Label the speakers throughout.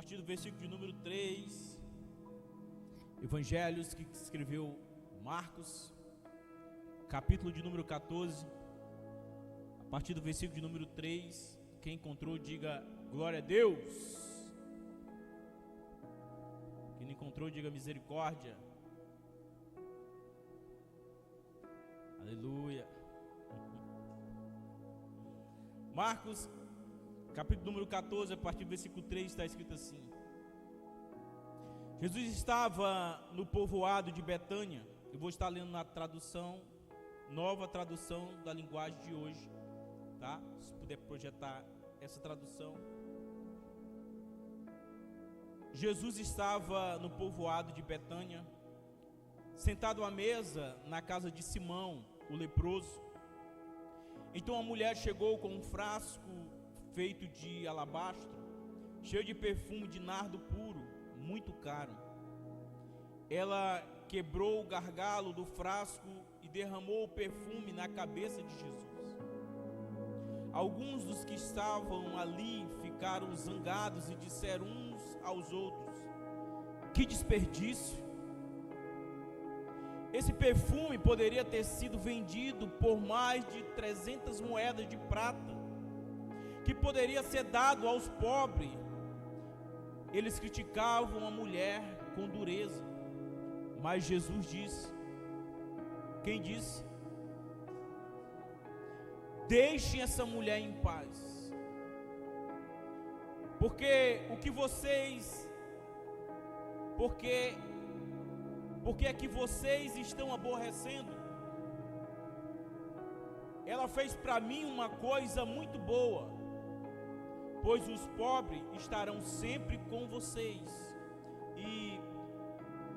Speaker 1: partir do versículo de número 3, Evangelhos que escreveu Marcos, capítulo de número 14, a partir do versículo de número 3, quem encontrou diga glória a Deus, quem não encontrou diga misericórdia, aleluia. Marcos, capítulo número 14, a partir do versículo 3, está escrito assim: Jesus estava no povoado de Betânia. Eu vou estar lendo na tradução, nova tradução da linguagem de hoje, tá? Se puder projetar essa tradução. Jesus estava no povoado de Betânia, sentado à mesa na casa de Simão, o leproso. Então a mulher chegou com um frasco feito de alabastro, cheio de perfume de nardo puro, muito caro. Ela quebrou o gargalo do frasco e derramou o perfume na cabeça de Jesus. Alguns dos que estavam ali ficaram zangados e disseram uns aos outros: que desperdício! Esse perfume poderia ter sido vendido por mais de 300 moedas de prata, que poderia ser dado aos pobres. Eles criticavam a mulher com dureza, mas Jesus disse: quem disse? Deixem essa mulher em paz, porque é que vocês estão aborrecendo? Ela fez para mim uma coisa muito boa, pois os pobres estarão sempre com vocês, e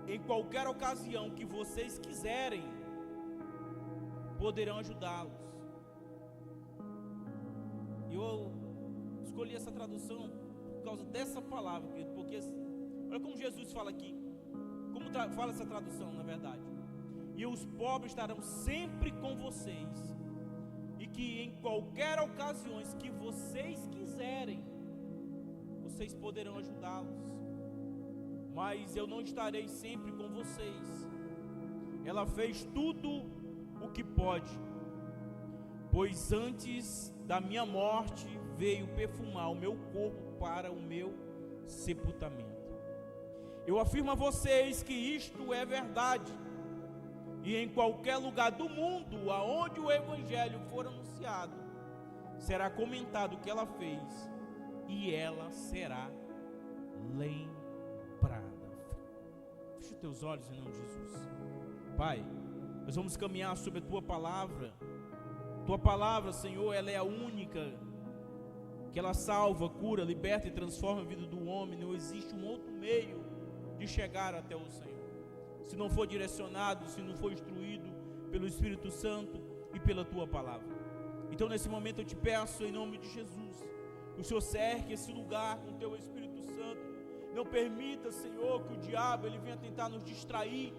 Speaker 1: em qualquer ocasião que vocês quiserem, poderão ajudá-los. Eu escolhi essa tradução por causa dessa palavra, porque olha como Jesus fala aqui, como fala essa tradução na verdade: e os pobres estarão sempre com vocês, e que em qualquer ocasião que vocês quiserem, vocês poderão ajudá-los, mas eu não estarei sempre com vocês. Ela fez tudo o que pode, pois antes da minha morte veio perfumar o meu corpo para o meu sepultamento. Eu afirmo a vocês que isto é verdade, e em qualquer lugar do mundo aonde o evangelho for anunciado, será comentado o que ela fez, e ela será lembrada. Feche os teus olhos em nome de Jesus. Pai, nós vamos caminhar sobre a tua palavra. Tua palavra, Senhor, ela é a única que ela salva, cura, liberta e transforma a vida do homem. Não existe um outro meio de chegar até o Senhor, se não for direcionado, se não for instruído pelo Espírito Santo e pela tua palavra. Então nesse momento eu te peço em nome de Jesus, que o Senhor cerque esse lugar com o teu Espírito Santo. Não permita, Senhor, que o diabo ele venha tentar nos distrair,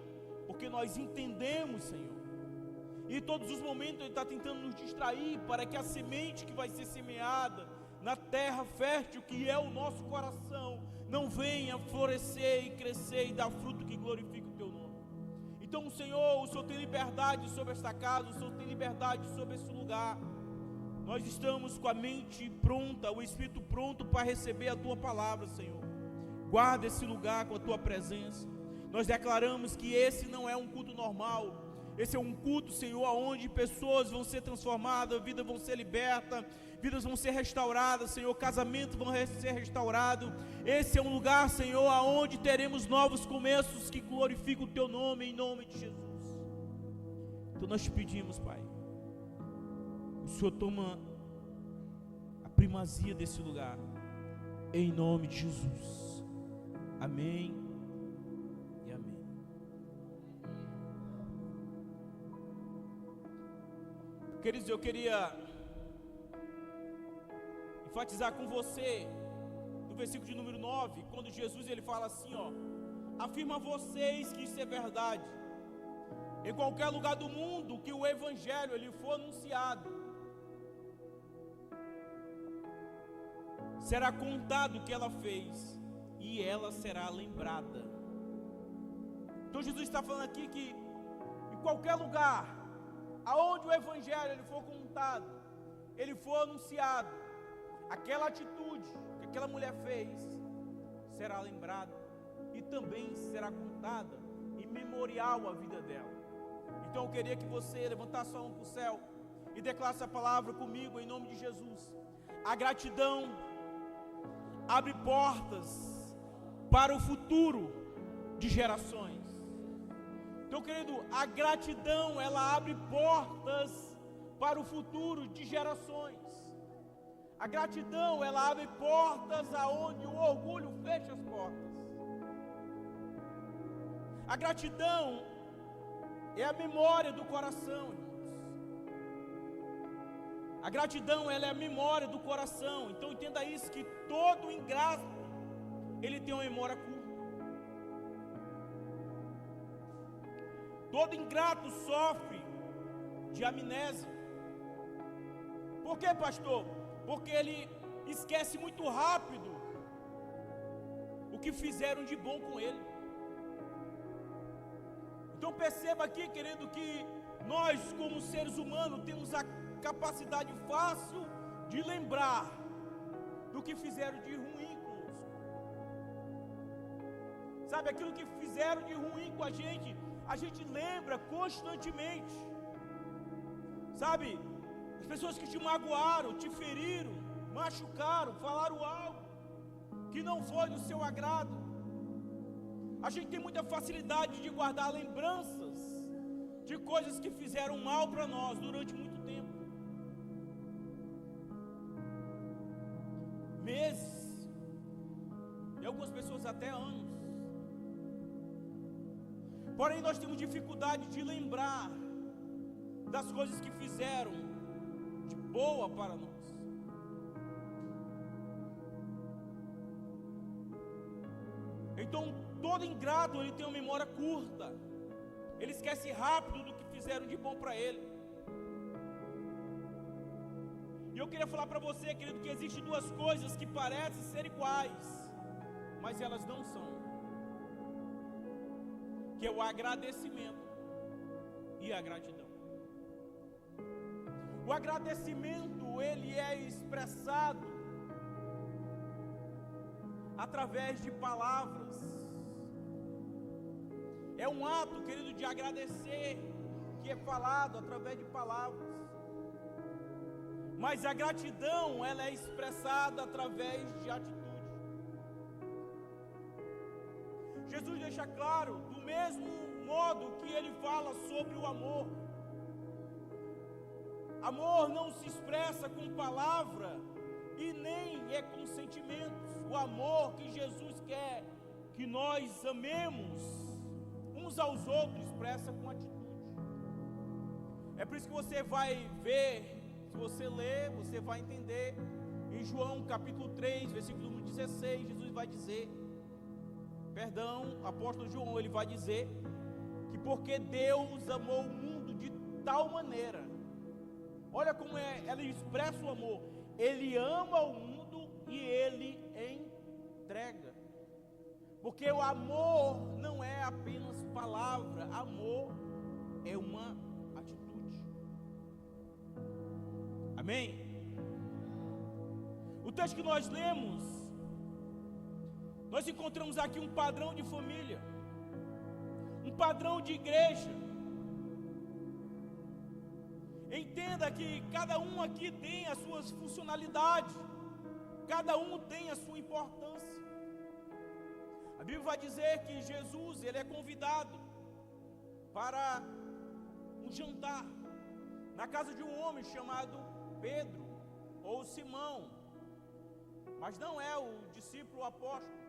Speaker 1: porque nós entendemos, Senhor, e em todos os momentos ele está tentando nos distrair, para que a semente que vai ser semeada na terra fértil, que é o nosso coração, não venha florescer e crescer e dar fruto que glorifique o teu nome. Então, Senhor, o Senhor tem liberdade sobre esta casa, o Senhor tem liberdade sobre esse lugar. Nós estamos com a mente pronta, o Espírito pronto para receber a tua palavra, Senhor. Guarda esse lugar com a tua presença. Nós declaramos que esse não é um culto normal. Esse é um culto, Senhor, onde pessoas vão ser transformadas, vidas vão ser libertas, vidas vão ser restauradas, Senhor, casamentos vão ser restaurados. Esse é um lugar, Senhor, aonde teremos novos começos que glorificam o teu nome, em nome de Jesus. Então nós te pedimos, Pai, o Senhor toma a primazia desse lugar, em nome de Jesus. Amém. Queridos, eu queria enfatizar com você no versículo de número 9, quando Jesus ele fala assim, ó: afirma a vocês que isso é verdade. Em qualquer lugar do mundo que o evangelho ele for anunciado, será contado o que ela fez, e ela será lembrada. Então Jesus está falando aqui que em qualquer lugar aonde o evangelho ele for contado, ele for anunciado, aquela atitude que aquela mulher fez será lembrada e também será contada em memorial à vida dela. Então eu queria que você levantasse sua mão para o céu e declarasse a palavra comigo em nome de Jesus. A gratidão abre portas para o futuro de gerações. Então, querido, a gratidão ela abre portas para o futuro de gerações. A gratidão ela abre portas aonde o orgulho fecha as portas. A gratidão é a memória do coração, irmãos. A gratidão ela é a memória do coração. Então entenda isso, que todo ingrato ele tem uma memória curta. Todo ingrato sofre de amnésia. Por quê, pastor? Porque ele esquece muito rápido o que fizeram de bom com ele. Então perceba aqui, querido, que nós como seres humanos temos a capacidade fácil de lembrar do que fizeram de ruim conosco. Sabe, aquilo que fizeram de ruim com a gente lembra constantemente. Sabe, as pessoas que te magoaram, te feriram, machucaram, falaram algo que não foi do seu agrado. A gente tem muita facilidade de guardar lembranças de coisas que fizeram mal para nós durante muito tempo. Meses, e algumas pessoas até anos. Porém, nós temos dificuldade de lembrar das coisas que fizeram de boa para nós. Então, todo ingrato, ele tem uma memória curta. Ele esquece rápido do que fizeram de bom para ele. E eu queria falar para você, querido, que existem duas coisas que parecem ser iguais, mas elas não são. Que é o agradecimento e a gratidão. O agradecimento, ele é expressado através de palavras. É um ato, querido, de agradecer que é falado através de palavras. Mas a gratidão, ela é expressada através de atitude. Jesus deixa claro, do mesmo modo que ele fala sobre o amor. Amor não se expressa com palavra e nem é com sentimentos. O amor que Jesus quer que nós amemos uns aos outros expressa com atitude. É por isso que você vai ver, se você ler, você vai entender. Em João capítulo 3, versículo 16, Jesus vai dizer, apóstolo João, ele vai dizer que porque Deus amou o mundo de tal maneira, olha como ela expressa o amor, ele ama o mundo e ele entrega, porque o amor não é apenas palavra, amor é uma atitude. Amém? O texto que nós lemos, nós encontramos aqui um padrão de família, um padrão de igreja. Entenda que cada um aqui tem as suas funcionalidades, cada um tem a sua importância. A Bíblia vai dizer que Jesus, ele é convidado para um jantar na casa de um homem chamado Pedro ou Simão, mas não é o discípulo apóstolo.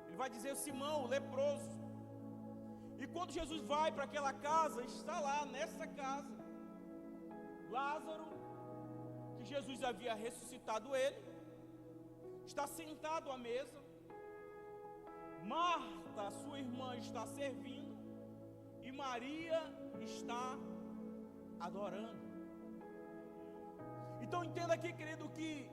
Speaker 1: Ele vai dizer Simão, o leproso. E quando Jesus vai para aquela casa, está lá nessa casa Lázaro, que Jesus havia ressuscitado ele, está sentado à mesa. Marta, sua irmã, está servindo e Maria está adorando. Então entenda aqui, querido, que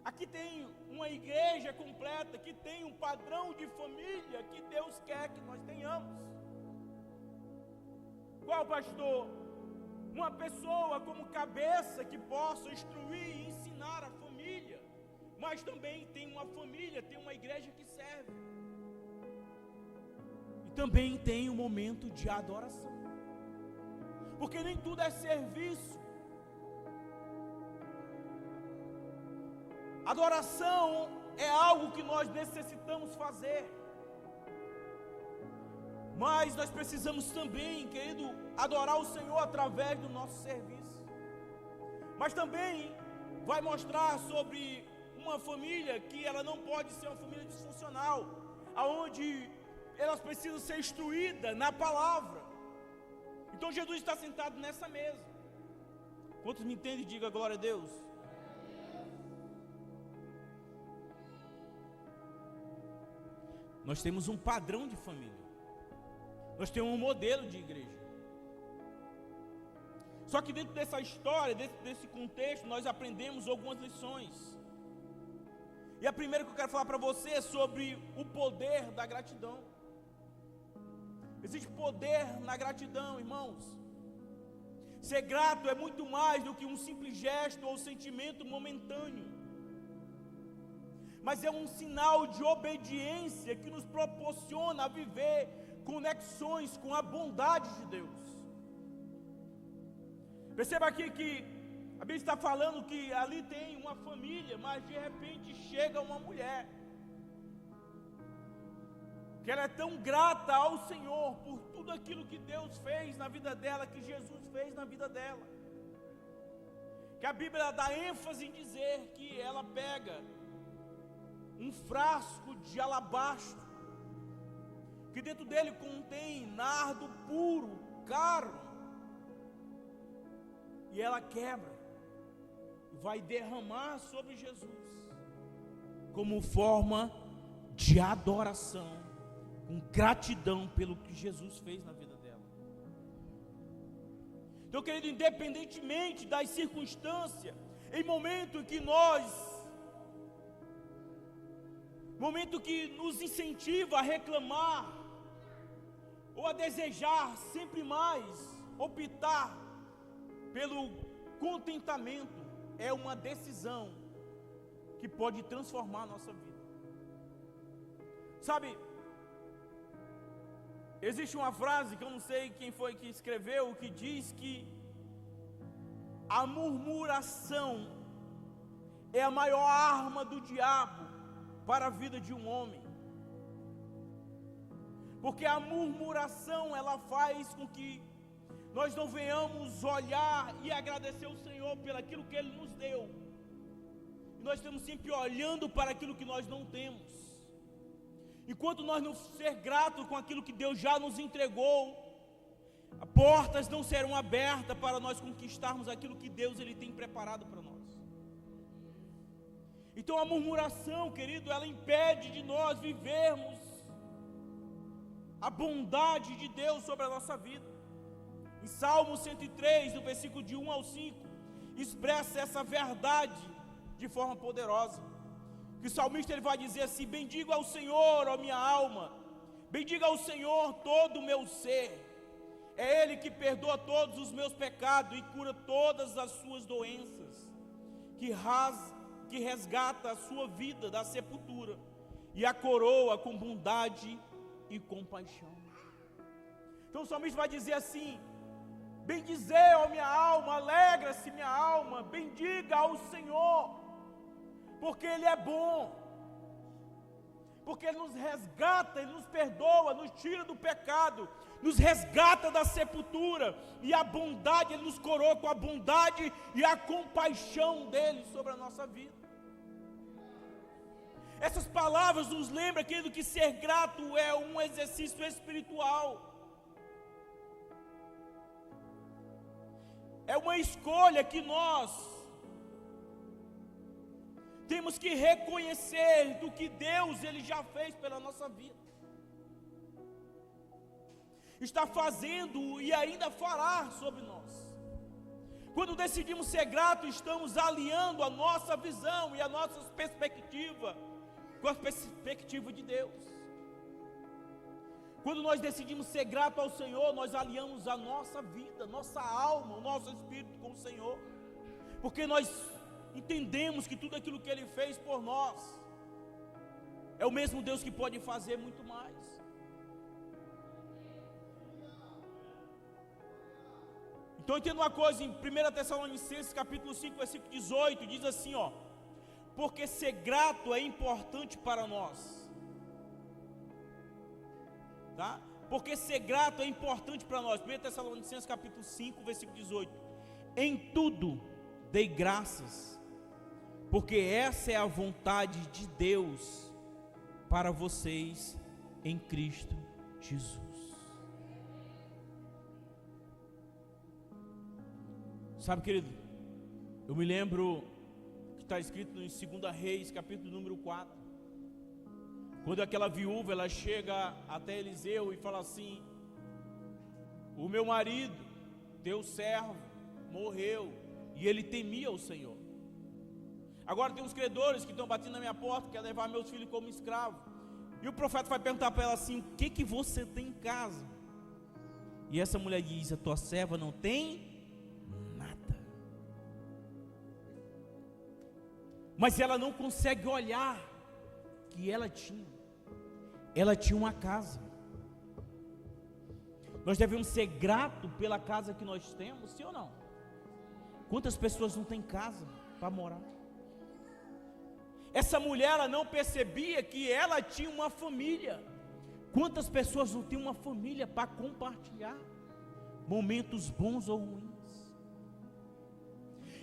Speaker 1: aqui tem uma igreja completa. completa, que tem um padrão de família que Deus quer que nós tenhamos. Qual pastor? Uma pessoa como cabeça que possa instruir e ensinar a família, mas também tem uma família, tem uma igreja que serve. E também tem um momento de adoração, porque nem tudo é serviço. Adoração é algo que nós necessitamos fazer, mas nós precisamos também, querido, adorar o Senhor através do nosso serviço. Mas também vai mostrar sobre uma família que ela não pode ser uma família disfuncional, aonde elas precisam ser instruídas na palavra. Então Jesus está sentado nessa mesa. Quantos me entendem? Diga glória a Deus. Nós temos um padrão de família. Nós temos um modelo de igreja. Só que dentro dessa história, desse contexto, nós aprendemos algumas lições. E a primeira que eu quero falar para você é sobre o poder da gratidão. Existe poder na gratidão, irmãos. Ser grato é muito mais do que um simples gesto ou sentimento momentâneo, mas é um sinal de obediência que nos proporciona a viver conexões com a bondade de Deus. Perceba aqui que a Bíblia está falando que ali tem uma família, mas de repente chega uma mulher, que ela é tão grata ao Senhor por tudo aquilo que Deus fez na vida dela, que Jesus fez na vida dela, que a Bíblia dá ênfase em dizer que ela pega um frasco de alabastro, que dentro dele contém nardo puro, caro, e ela quebra e vai derramar sobre Jesus, como forma de adoração, com gratidão pelo que Jesus fez na vida dela. Então, querido, independentemente das circunstâncias, em momento que nos incentiva a reclamar, ou a desejar sempre mais, optar pelo contentamento, é uma decisão que pode transformar a nossa vida. Sabe, existe uma frase que eu não sei quem foi que escreveu, que diz que a murmuração é a maior arma do diabo para a vida de um homem, porque a murmuração ela faz com que nós não venhamos olhar e agradecer o Senhor pelo aquilo que Ele nos deu, e nós estamos sempre olhando para aquilo que nós não temos. Enquanto nós não ser gratos com aquilo que Deus já nos entregou, portas não serão abertas para nós conquistarmos aquilo que Deus Ele tem preparado para nós. Então a murmuração, querido, ela impede de nós vivermos a bondade de Deus sobre a nossa vida. Em Salmo 103, do versículo de 1 ao 5, expressa essa verdade de forma poderosa. Que o salmista ele vai dizer assim: bendigo ao Senhor, ó minha alma, bendiga ao Senhor todo o meu ser. É Ele que perdoa todos os meus pecados e cura todas as suas doenças, que resgata a sua vida da sepultura e a coroa com bondade e compaixão. Então o salmista vai dizer assim: bendizer, ó minha alma, alegra-se minha alma, bendiga ao Senhor, porque Ele é bom, porque Ele nos resgata, Ele nos perdoa, nos tira do pecado, nos resgata da sepultura, e a bondade, Ele nos coroa com a bondade e a compaixão dEle sobre a nossa vida. Essas palavras nos lembram, querido, que ser grato é um exercício espiritual. É uma escolha que nós temos que reconhecer do que Deus Ele já fez pela nossa vida, está fazendo e ainda fará sobre nós. Quando decidimos ser gratos, estamos alinhando a nossa visão e a nossa perspectiva com a perspectiva de Deus. Quando nós decidimos ser grato ao Senhor, nós alinhamos a nossa vida, nossa alma, o nosso espírito com o Senhor, porque nós entendemos que tudo aquilo que Ele fez por nós é o mesmo Deus que pode fazer muito mais. Então entenda uma coisa, em 1 Tessalonicenses capítulo 5, versículo 18, diz assim, porque ser grato é importante para nós, tá? Porque ser grato é importante para nós. 1 Tessalonicenses capítulo 5, versículo 18, em tudo dei graças, porque essa é a vontade de Deus para vocês em Cristo Jesus. Sabe, querido, eu me lembro que está escrito em 2 Reis, capítulo número 4, quando aquela viúva, ela chega até Eliseu e fala assim: o meu marido, teu servo, morreu, e ele temia o Senhor. Agora tem uns credores que estão batendo na minha porta, querem levar meus filhos como escravo. E o profeta vai perguntar para ela assim: o que você tem em casa? E essa mulher diz: a tua serva não tem nada. Mas ela não consegue olhar que ela tinha uma casa. Nós devemos ser gratos pela casa que nós temos, sim ou não? Quantas pessoas não têm casa para morar? Essa mulher, ela não percebia que ela tinha uma família. Quantas pessoas não têm uma família para compartilhar momentos bons ou ruins?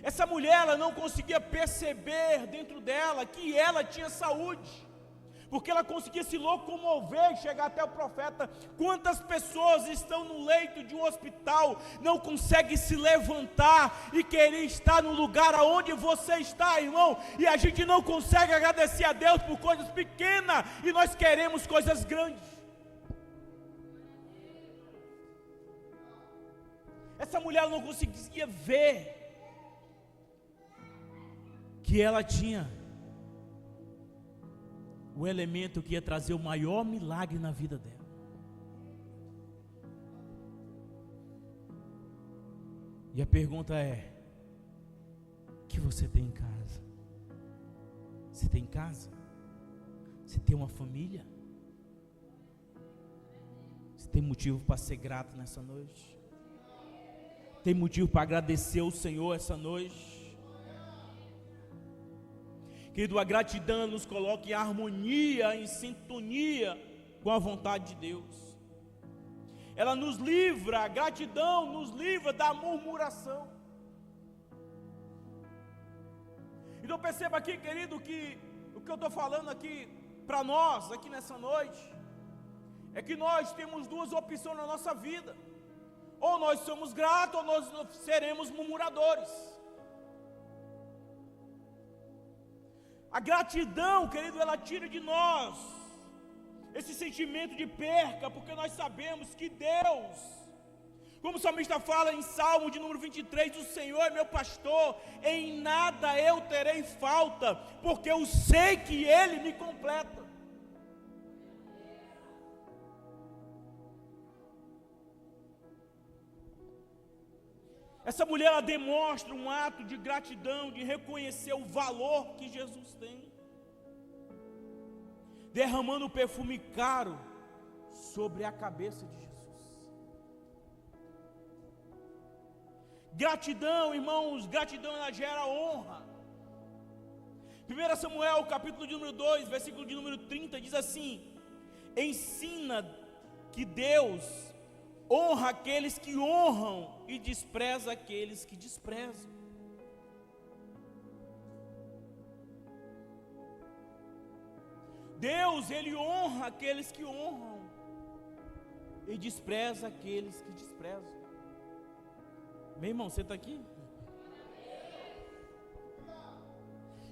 Speaker 1: Essa mulher, ela não conseguia perceber dentro dela que ela tinha saúde, porque ela conseguia se locomover e chegar até o profeta. Quantas pessoas estão no leito de um hospital, não conseguem se levantar e querer estar no lugar aonde você está, irmão, e a gente não consegue agradecer a Deus por coisas pequenas, e nós queremos coisas grandes. Essa mulher não conseguia ver que ela tinha o elemento que ia trazer o maior milagre na vida dela. E a pergunta é: o que você tem em casa? Você tem casa? Você tem uma família? Você tem motivo para ser grato nessa noite? Tem motivo para agradecer ao Senhor essa noite? Querido, a gratidão nos coloca em harmonia, em sintonia com a vontade de Deus. Ela nos livra, a gratidão nos livra da murmuração. Então perceba aqui, querido, que o que eu estou falando aqui para nós, aqui nessa noite, é que nós temos duas opções na nossa vida: ou nós somos gratos, ou nós seremos murmuradores. A gratidão, querido, ela tira de nós esse sentimento de perca, porque nós sabemos que Deus, como o salmista fala em Salmo de número 23, o Senhor é meu pastor, em nada eu terei falta, porque eu sei que Ele me completa. Essa mulher, ela demonstra um ato de gratidão, de reconhecer o valor que Jesus tem, derramando o perfume caro sobre a cabeça de Jesus. Gratidão, irmãos, gratidão, ela gera honra. 1 Samuel, capítulo de número 2, versículo de número 30, diz assim: ensina que Deus honra aqueles que honram e despreza aqueles que desprezam. Deus, Ele honra aqueles que honram e despreza aqueles que desprezam. Meu irmão, você está aqui?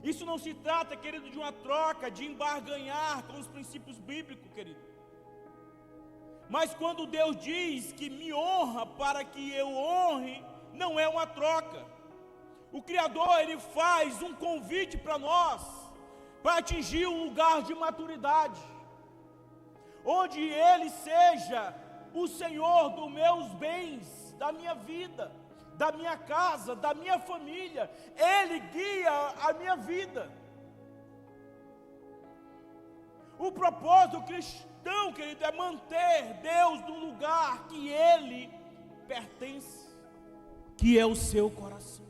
Speaker 1: Isso não se trata, querido, de uma troca, de embarganhar com os princípios bíblicos, querido. Mas quando Deus diz que me honra para que eu honre, não é uma troca. O Criador, Ele faz um convite para nós, para atingir um lugar de maturidade, onde Ele seja o Senhor dos meus bens, da minha vida, da minha casa, da minha família. Ele guia a minha vida. O propósito cristão, querido, é manter Deus no lugar que Ele pertence, que é o seu coração.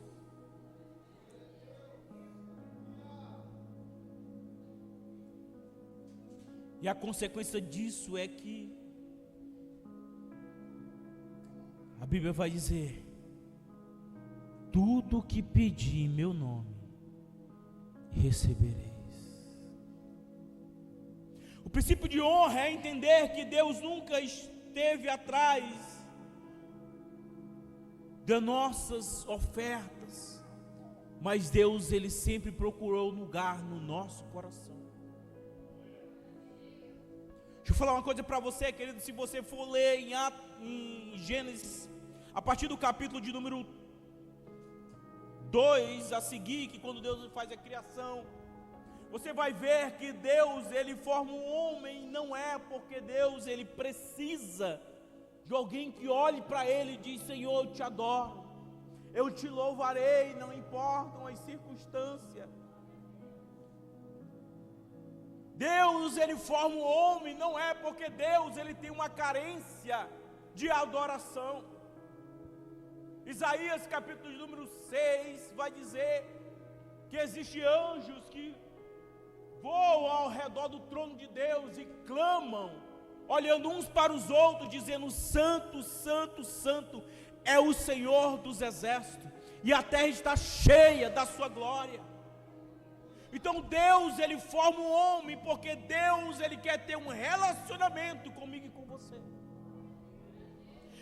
Speaker 1: E a consequência disso é que a Bíblia vai dizer: tudo o que pedir em meu nome, recebereis. O princípio de honra é entender que Deus nunca esteve atrás das nossas ofertas, mas Deus, Ele sempre procurou lugar no nosso coração. Deixa eu falar uma coisa para você, querido. Se você for ler em Gênesis, a partir do capítulo de número 2 a seguir, que quando Deus faz a criação, você vai ver que Deus, Ele forma um homem, não é porque Deus, Ele precisa de alguém que olhe para Ele e diz: Senhor, eu te adoro, eu te louvarei, não importam as circunstâncias. Deus, Ele forma um homem, não é porque Deus, Ele tem uma carência de adoração. Isaías capítulo número 6 vai dizer que existem anjos que voam ao redor do trono de Deus e clamam, olhando uns para os outros, dizendo: Santo, Santo, Santo é o Senhor dos exércitos, e a terra está cheia da sua glória. Então Deus, Ele forma um homem, porque Deus, Ele quer ter um relacionamento comigo e com você.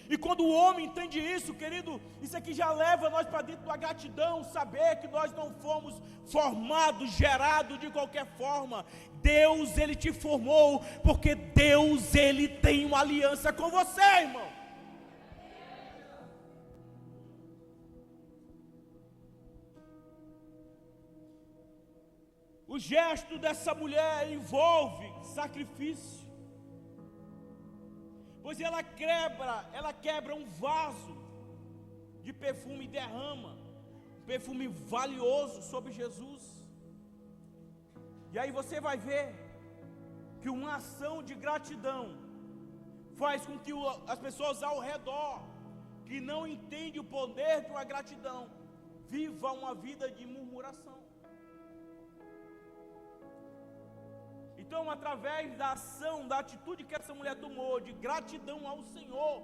Speaker 1: E quando o homem entende isso, querido, isso aqui já leva nós para dentro da gratidão, saber que nós não fomos formados, gerados de qualquer forma. Deus, Ele te formou, porque Deus, Ele tem uma aliança com você, irmão. O gesto dessa mulher envolve sacrifício, pois ela quebra um vaso de perfume e derrama um perfume valioso sobre Jesus. E aí você vai ver que uma ação de gratidão faz com que as pessoas ao redor, que não entendem o poder de uma gratidão, vivam uma vida de murmuração. Então, através da ação, da atitude que essa mulher tomou, de gratidão ao Senhor,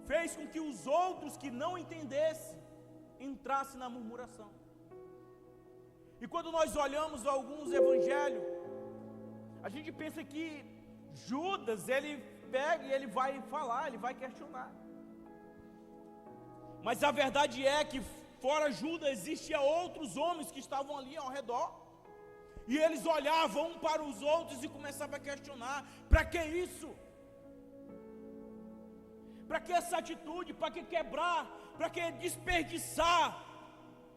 Speaker 1: fez com que os outros que não entendessem, entrassem na murmuração. E quando nós olhamos alguns evangelhos, a gente pensa que Judas, ele pega e ele vai falar, ele vai questionar. Mas a verdade é que fora Judas, existiam outros homens que estavam ali ao redor. E eles olhavam um para os outros e começavam a questionar: para que isso? Para que essa atitude? Para que quebrar? Para que desperdiçar?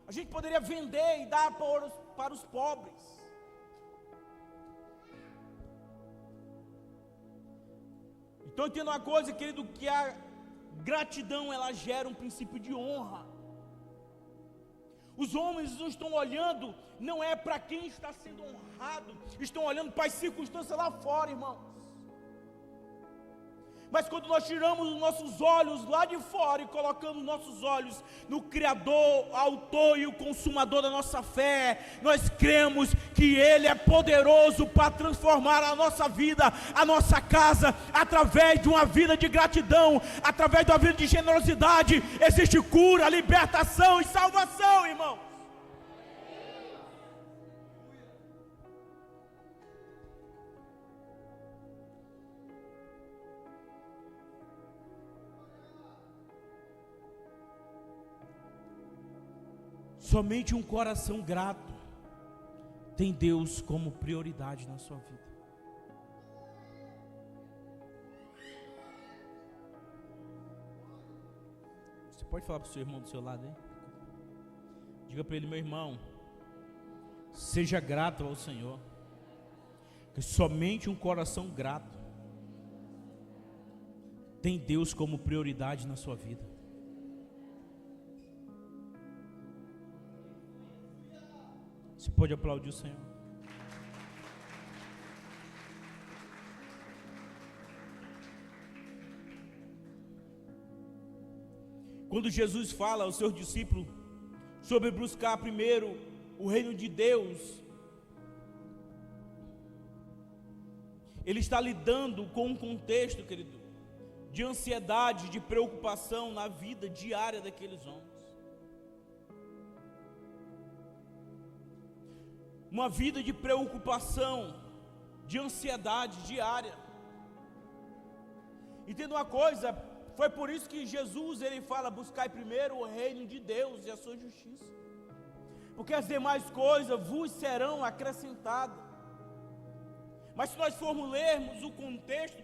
Speaker 1: A gente poderia vender e dar para os pobres. Então entenda uma coisa, querido, que a gratidão, ela gera um princípio de honra. Os homens não estão olhando, não é para quem está sendo honrado, estão olhando para as circunstâncias lá fora, irmãos. Mas quando nós tiramos os nossos olhos lá de fora e colocamos nossos olhos no Criador, Autor e o Consumador da nossa fé, nós cremos que Ele é poderoso para transformar a nossa vida, a nossa casa, através de uma vida de gratidão, através de uma vida de generosidade. Existe cura, libertação e salvação, irmão. Somente um coração grato tem Deus como prioridade na sua vida. Você pode falar para o seu irmão do seu lado, hein? Diga para ele: meu irmão, seja grato ao Senhor. que somente um coração grato tem Deus como prioridade na sua vida. Você pode aplaudir o Senhor? Quando Jesus fala aos seus discípulos sobre buscar primeiro o reino de Deus, Ele está lidando com um contexto, querido, de ansiedade, de preocupação na vida diária daqueles homens. Uma vida de preocupação, de ansiedade diária. Entenda uma coisa, foi por isso que Jesus, ele fala, buscai primeiro o reino de Deus e a sua justiça, porque as demais coisas vos serão acrescentadas. Mas se nós formos lermos o contexto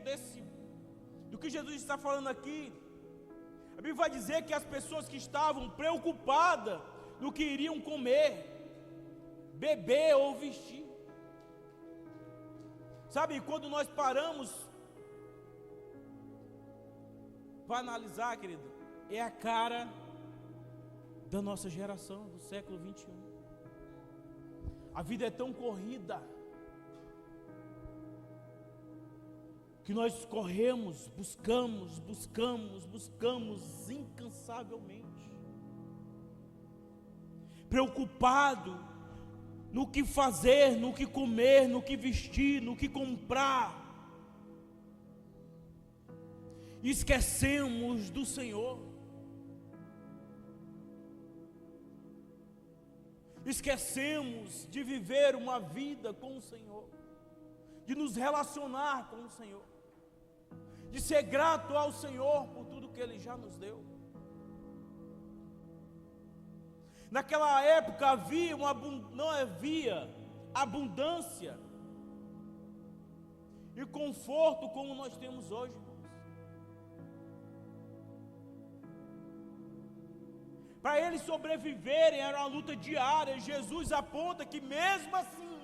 Speaker 1: do que Jesus está falando aqui, a Bíblia vai dizer que as pessoas que estavam preocupadas no que iriam comer, beber ou vestir. Sabe, quando nós paramos para analisar, querido, é a cara da nossa geração, do século 21. A vida é tão corrida que nós corremos, buscamos incansavelmente, preocupado no que fazer, no que comer, no que vestir, no que comprar. Esquecemos do Senhor. Esquecemos de viver uma vida com o Senhor, de nos relacionar com o Senhor, de ser grato ao Senhor por tudo que Ele já nos deu. Naquela época não havia abundância e conforto como nós temos hoje, irmãos. Para eles sobreviverem era uma luta diária. Jesus aponta que mesmo assim,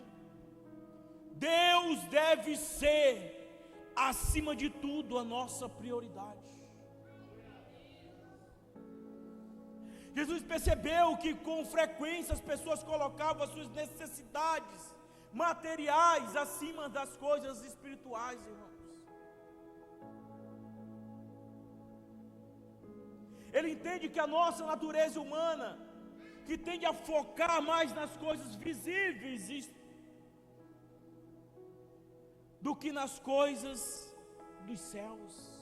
Speaker 1: Deus deve ser, acima de tudo, a nossa prioridade. Jesus percebeu que com frequência as pessoas colocavam as suas necessidades materiais acima das coisas espirituais, irmãos. Ele entende que a nossa natureza humana, que tende a focar mais nas coisas visíveis do que nas coisas dos céus.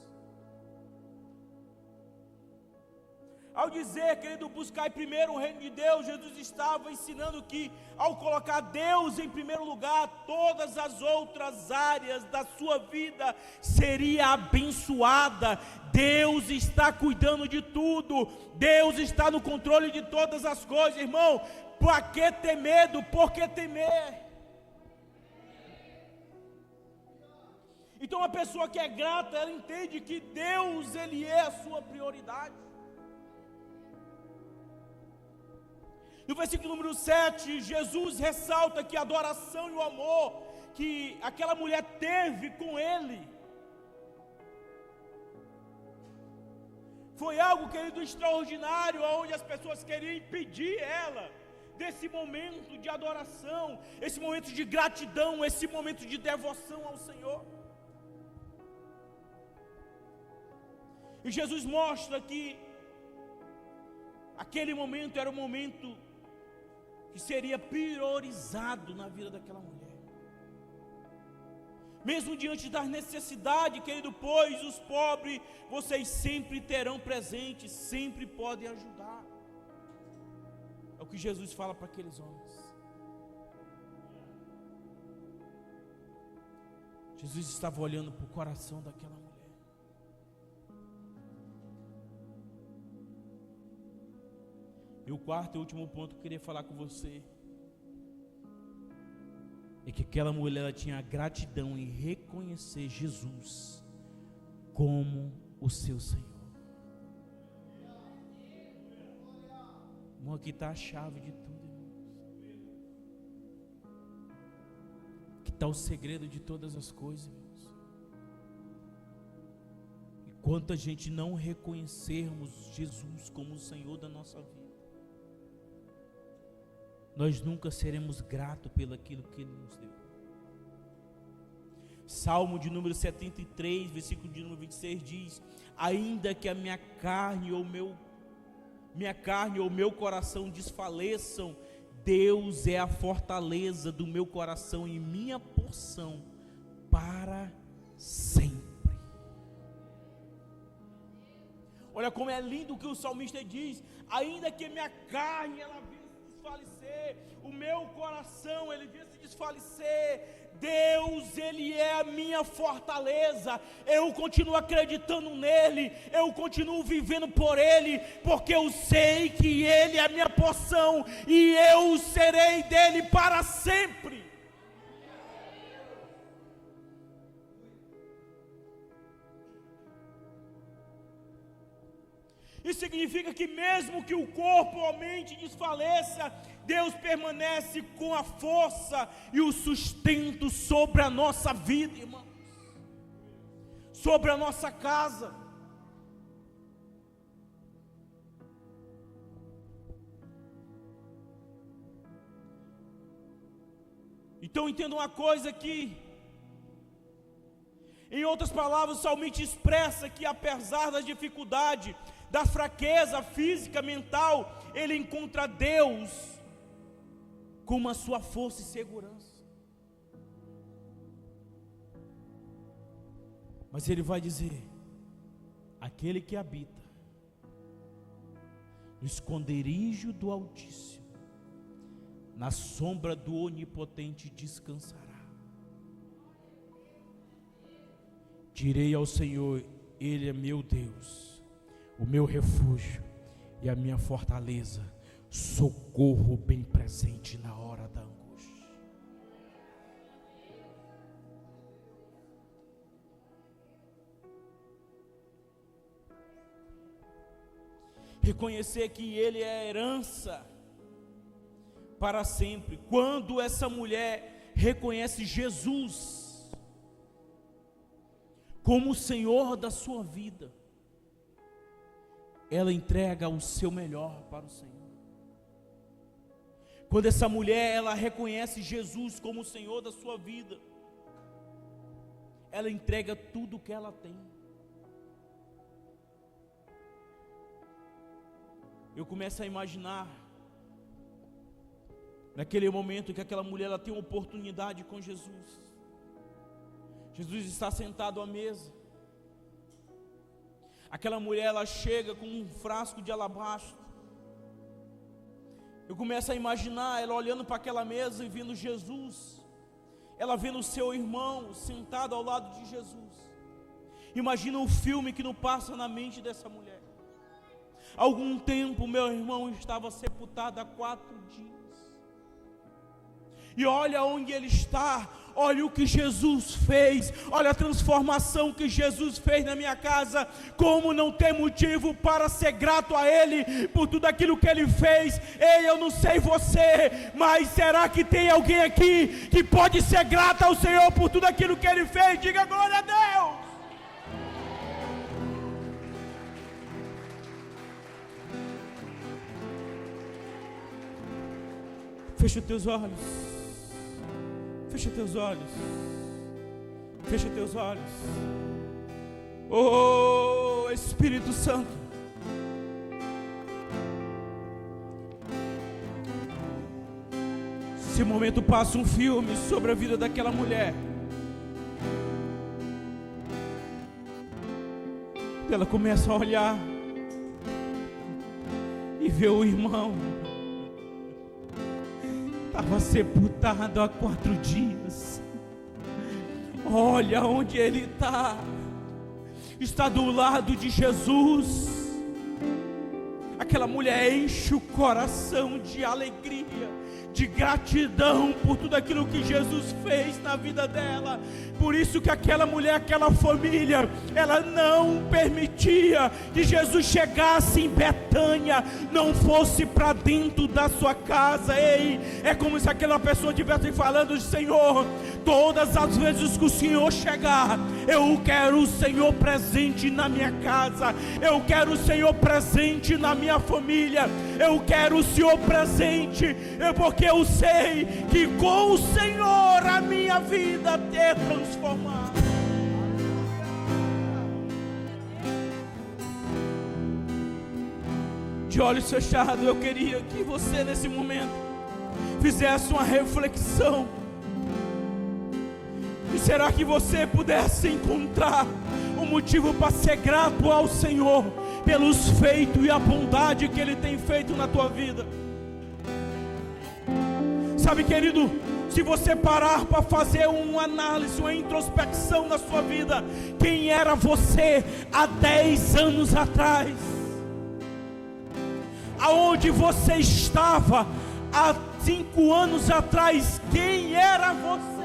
Speaker 1: Ao dizer, querido, buscai primeiro o reino de Deus, Jesus estava ensinando que ao colocar Deus em primeiro lugar, todas as outras áreas da sua vida seria abençoada. Deus está cuidando de tudo, Deus está no controle de todas as coisas, irmão. Para que ter medo? Por que temer? Então uma pessoa que é grata, ela entende que Deus, Ele é a sua prioridade. No versículo número 7, Jesus ressalta que a adoração e o amor que aquela mulher teve com Ele foi algo, querido, extraordinário, onde as pessoas queriam impedir ela desse momento de adoração, esse momento de gratidão, esse momento de devoção ao Senhor. E Jesus mostra que aquele momento era um momento que seria priorizado na vida daquela mulher. Mesmo diante das necessidades, querido, pois os pobres vocês sempre terão presente, sempre podem ajudar. É o que Jesus fala para aqueles homens. Jesus estava olhando para o coração daquela mulher. E o quarto e último ponto que eu queria falar com você é que aquela mulher, ela tinha gratidão em reconhecer Jesus como o seu Senhor. Irmão, aqui está a chave de tudo, irmãos. Aqui está o segredo de todas as coisas, irmãos. Enquanto a gente não reconhecermos Jesus como o Senhor da nossa vida, nós nunca seremos gratos pelo aquilo que Ele nos deu. Salmo de número 73, versículo de número 26 diz: ainda que a minha carne ou meu coração desfaleçam, Deus é a fortaleza do meu coração e minha porção para sempre. Olha como é lindo o que o salmista diz: ainda que minha carne ela venha se desfalecer, o meu coração ele venha se desfalecer, Deus, Ele é a minha fortaleza, eu continuo acreditando nele, eu continuo vivendo por Ele, porque eu sei que Ele é a minha porção, e eu serei dele para sempre. Isso significa que mesmo que o corpo ou a mente desfaleça, Deus permanece com a força e o sustento sobre a nossa vida, irmãos, sobre a nossa casa. Então entenda uma coisa aqui. Em outras palavras, o salmista expressa que apesar da dificuldade, da fraqueza física, mental, ele encontra Deus como a sua força e segurança. Mas ele vai dizer: aquele que habita no esconderijo do Altíssimo, na sombra do Onipotente descansará. Direi ao Senhor: Ele é meu Deus, o meu refúgio e a minha fortaleza, socorro bem presente na hora da angústia. Reconhecer que Ele é a herança para sempre. Quando essa mulher reconhece Jesus como o Senhor da sua vida, ela entrega o seu melhor para o Senhor. Quando essa mulher, ela reconhece Jesus como o Senhor da sua vida, ela entrega tudo o que ela tem. Eu começo a imaginar, naquele momento que aquela mulher, ela tem uma oportunidade com Jesus. Jesus está sentado à mesa. Aquela mulher, ela chega com um frasco de alabastro. Eu começo a imaginar ela olhando para aquela mesa e vendo Jesus. Ela vendo o seu irmão sentado ao lado de Jesus. Imagina o filme que não passa na mente dessa mulher. Há algum tempo meu irmão estava sepultado há 4 dias. E olha onde ele está, olha o que Jesus fez, olha a transformação que Jesus fez na minha casa. Como não ter motivo para ser grato a Ele, por tudo aquilo que Ele fez. Ei, eu não sei você, mas será que tem alguém aqui, que pode ser grato ao Senhor, por tudo aquilo que Ele fez? Diga glória a Deus. Fecha os teus olhos. Fecha teus olhos. Fecha teus olhos. Oh, Espírito Santo. Esse momento passa um filme sobre a vida daquela mulher. Ela começa a olhar e vê o irmão. Estava sepultado há 4 dias. Olha onde ele está. Está do lado de Jesus. Aquela mulher enche o coração de alegria, de gratidão por tudo aquilo que Jesus fez na vida dela. Por isso que aquela mulher, aquela família, ela não permitia que Jesus chegasse em Betânia, não fosse para dentro da sua casa. Ei, é como se aquela pessoa estivesse falando: Senhor, todas as vezes que o Senhor chegar, eu quero o Senhor presente na minha casa, eu quero o Senhor presente na minha família, eu quero o Senhor presente, porque eu sei que com o Senhor a minha vida é transformada. De olhos fechados, eu queria que você nesse momento fizesse uma reflexão. E será que você pudesse encontrar um motivo para ser grato ao Senhor pelos feitos e a bondade que Ele tem feito na tua vida? Sabe, querido, se você parar para fazer uma análise, uma introspecção na sua vida, quem era você há 10 anos atrás? Aonde você estava há 5 anos atrás? Quem era você?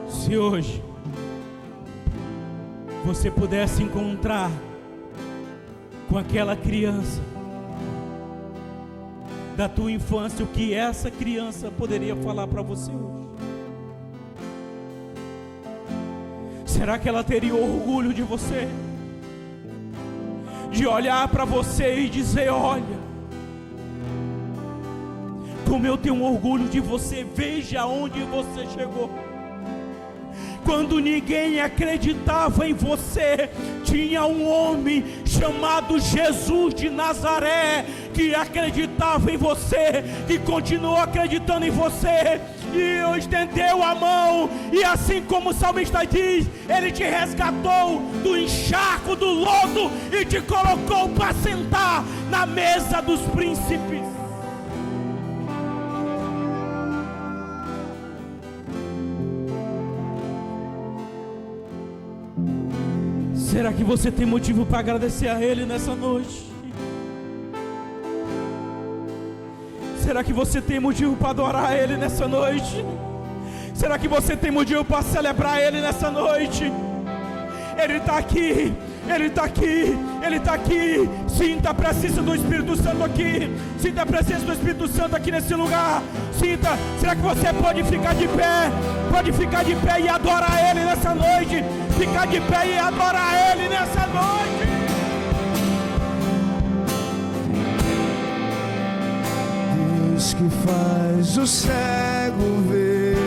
Speaker 1: Se hoje você pudesse encontrar com aquela criança da tua infância, o que essa criança poderia falar para você hoje? Será que ela teria orgulho de você? De olhar para você e dizer: olha, como eu tenho orgulho de você, veja onde você chegou. Quando ninguém acreditava em você, tinha um homem chamado Jesus de Nazaré, que acreditava em você, que continuou acreditando em você, e estendeu a mão, e assim como o salmista diz, Ele te resgatou do encharco, do lodo, e te colocou para sentar na mesa dos príncipes. Será que você tem motivo para agradecer a Ele nessa noite? Será que você tem motivo para adorar Ele nessa noite? Será que você tem motivo para celebrar Ele nessa noite? Ele está aqui, Ele está aqui, Ele está aqui. Sinta a presença do Espírito Santo aqui. Sinta a presença do Espírito Santo aqui nesse lugar. Sinta. Será que você pode ficar de pé? Pode ficar de pé e adorar Ele nessa noite. Ficar de pé e adorar Ele nessa noite.
Speaker 2: Deus que faz o cego ver,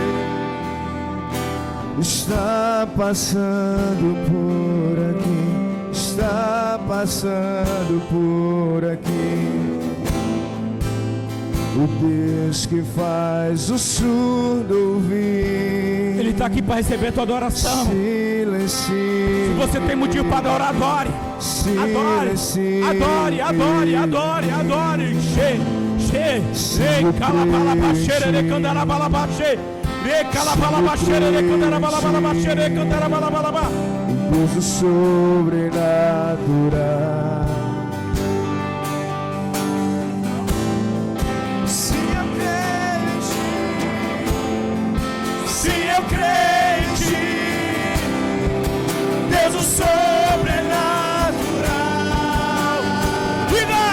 Speaker 2: está passando por aqui, está passando por aqui. O Deus que faz o surdo ouvir,
Speaker 1: Ele está aqui para receber tua adoração. Se você tem motivo para adorar, adore. Adore, adore, adore, adore, adore. Calabalabaxere, candarabalabaxe. Calabalabaxere, candarabalabaxere, candarabalabalaba.
Speaker 2: Deus do sobrenatural.
Speaker 1: Se eu creio em Ti, Deus o sobrenatural. Diga!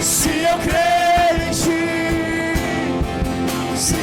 Speaker 1: Se eu creio em Ti, se